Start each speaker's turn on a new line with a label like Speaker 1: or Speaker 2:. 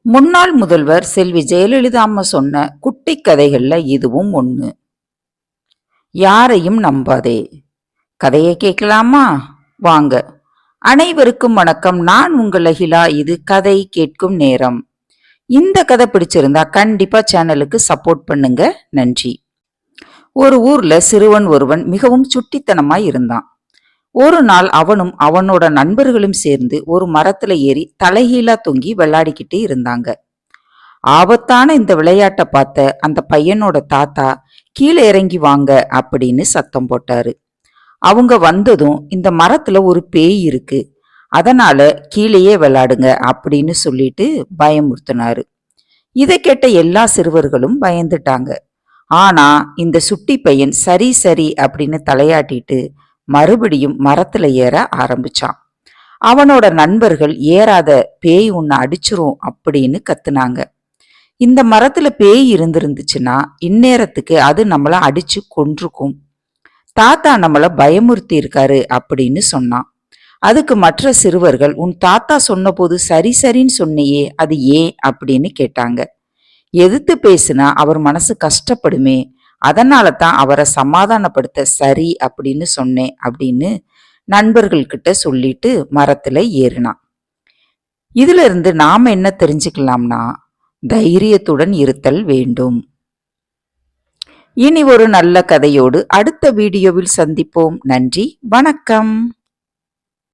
Speaker 1: முன்னாள் முதல்வர் செல்வி ஜெயலலிதா அம்மா சொன்ன குட்டி கதைகள்ல இதுவும் ஒண்ணு. யாரையும் நம்பாதே. கதையை கேட்கலாமா? வாங்க. அனைவருக்கும் வணக்கம். நான் உங்கள் அகிலா. இது கதை கேட்கும் நேரம். இந்த கதை பிடிச்சிருந்தா கண்டிப்பா சேனலுக்கு சப்போர்ட் பண்ணுங்க. நன்றி. ஒரு ஊர்ல சிறுவன் ஒருவன் மிகவும் சுட்டித்தனமாய் இருந்தான். ஒரு நாள் அவனும் அவனோட நண்பர்களும் சேர்ந்து ஒரு மரத்துல ஏறி தலைகீழா தொங்கி விளையாடிக்கிட்டு இருந்தாங்க. ஆபத்தான இந்த விளையாட்டை பார்த்த அந்த பையனோட தாத்தா கீழே இறங்கி வாங்க அப்படின்னு சத்தம் போட்டாரு. அவங்க வந்ததும் இந்த மரத்துல ஒரு பேய் இருக்கு, அதனால கீழேயே விளையாடுங்க அப்படின்னு சொல்லிட்டு பயமுறுத்தினாரு. இதை கேட்ட எல்லா சிறுவர்களும் பயந்துட்டாங்க. ஆனா இந்த சுட்டி பையன் சரி சரி அப்படின்னு தலையாட்டிட்டு மறுபடியும் மரத்துல ஏற ஆரம்பிச்சான். அவனோட நண்பர்கள் ஏறாத, பேய் உன்னை அடிச்சிரும் அப்படின்னு கத்துனாங்க. இந்த மரத்துல பேய் இருந்திருந்துச்சுன்னா இந்நேரத்துக்கு அது நம்மள அடிச்சு கொன்றுக்கும். தாத்தா நம்மள பயமுறுத்தி இருக்காரு அப்படின்னு சொன்னான். அதுக்கு மற்ற சிறுவர்கள், உன் தாத்தா சொன்ன போது சரி சரின்னு சொன்னியே, அது ஏன் அப்படின்னு கேட்டாங்க. எதிர்த்து பேசுனா அவர் மனசு கஷ்டப்படுமே, அதனால தான் அவரை சமாதானப்படுத்த சரி அப்படின்னு சொன்னேன் அப்படின்னு நண்பர்கள் கிட்ட சொல்லிட்டு மரத்துல ஏறினான். இதுல இருந்து நாம என்ன தெரிஞ்சுக்கலாம்னா, தைரியத்துடன் இருத்தல் வேண்டும். இனி ஒரு நல்ல கதையோடு அடுத்த வீடியோவில் சந்திப்போம். நன்றி, வணக்கம்.